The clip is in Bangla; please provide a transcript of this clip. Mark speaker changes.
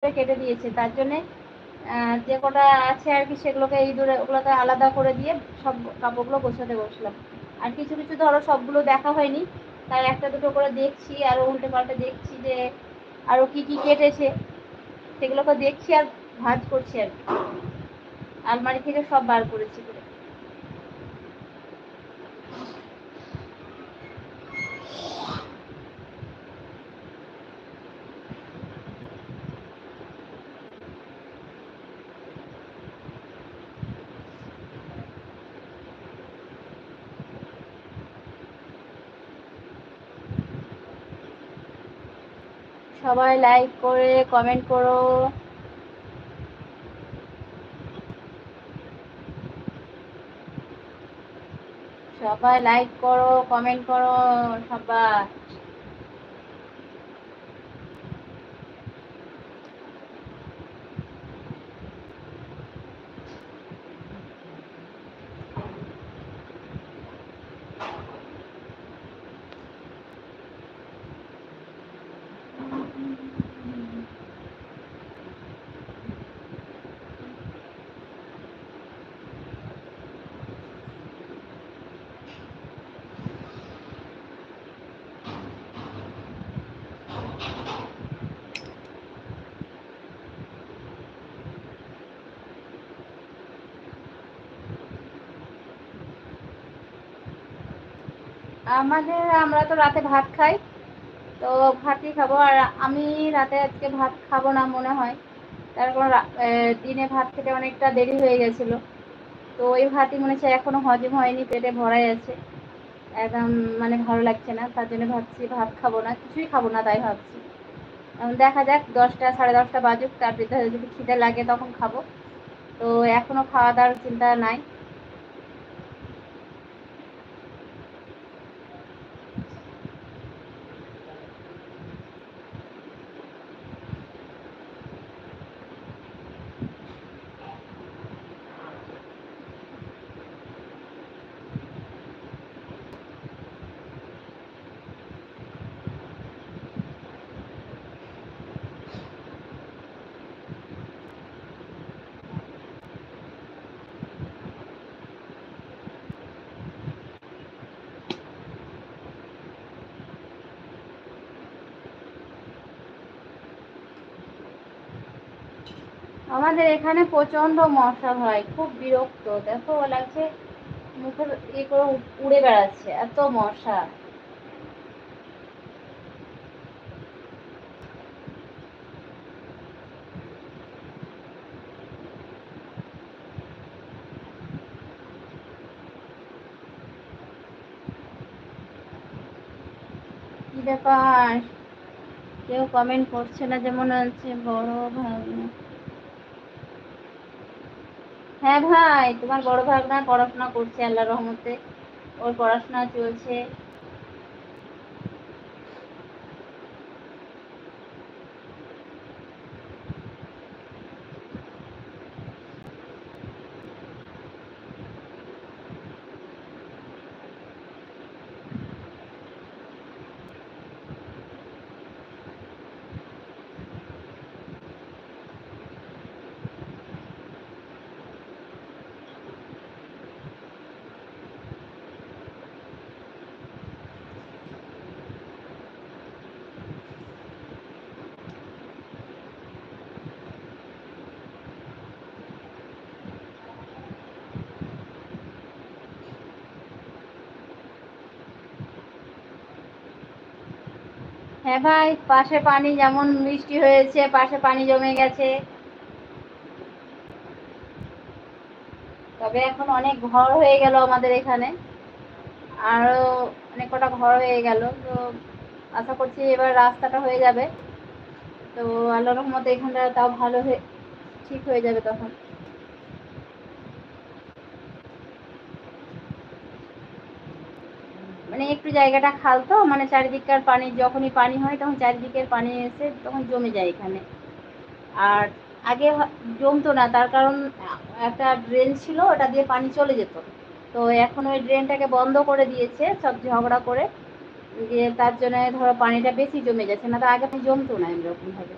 Speaker 1: কেটে দিয়েছে, তার জন্যে যে কটা আছে আর কি সেগুলোকে এই দূরে ওগুলোকে আলাদা করে দিয়ে সব কাপড়গুলো গোছাতে বসলাম। আর কিছু কিছু ধরো সবগুলো দেখা হয়নি, তাই একটা দুটো করে দেখছি, আরও উল্টে পাল্টে দেখছি যে আরও কি কি কেটেছে সেগুলোকে দেখছি আর ভাঁজ করছি আর কি। আলমারি থেকে সব বার করেছি করে। সবাই লাইক করে কমেন্ট করো। সবাই লাইক করো, কমেন্ট করো সবাই। আমরা তো রাতে ভাত খাই, তো ভাতই খাবো। আর আমি রাতে আজকে ভাত খাবো না মনে হয়, তার কারণ দিনে ভাত খেতে অনেকটা দেরি হয়ে গেছিলো, তো ওই ভাতই মনে হচ্ছে এখনো হজম হয়নি, পেটে ভরাই আছে, একদম মানে ভালো লাগছে না, তার জন্য ভাবছি ভাত খাবো না, কিছুই খাবো না, তাই ভাবছি। দেখা যাক 10টা 10:30 বাজুক, তার ভিতরে যদি খিদে লাগে তখন খাবো, তো এখনো খাওয়া দাওয়ার চিন্তা নাই। আমাদের এখানে প্রচন্ড মশা হয়, খুব বিরক্ত, দেখো লাগছে মুখের করে উড়ে বেড়াচ্ছে, এত মশা। কি ব্যাপার, কেউ কমেন্ট করছে না, যে মনে হচ্ছে বড় ভাগনা। হ্যাঁ ভাই, তোমার বড় ভাগনা পড়াশোনা করছে আল্লাহর রহমতে, ওর পড়াশোনা চলছে। হ্যাঁ ভাই, পাশে পানি যেমন বৃষ্টি হয়েছে, পাশে পানি জমে গেছে, তবে এখন অনেক ঘর হয়ে গেল আমাদের এখানে, আরো অনেক কটা ঘর হয়ে গেল, তো আশা করছি এবার রাস্তাটা হয়ে যাবে, তো আল্লাহর রহমতে এখানটা তাও ভালো হয়ে ঠিক হয়ে যাবে তখন। মানে একটু জায়গাটা খাল তো, মানে চারিদিককার পানি, যখনই পানি হয় তখন চারিদিকের পানি এসে তখন জমে যায় এখানে। আর আগে জমতো না, তার কারণ একটা ড্রেন ছিল, ওটা দিয়ে পানি চলে যেত, তো এখন ওই ড্রেনটাকে বন্ধ করে দিয়েছে সব ঝগড়া করে দিয়ে, তার জন্য ধরো পানিটা বেশি জমে যাচ্ছে, না তো আগে জমতো না এরকম ভাবে।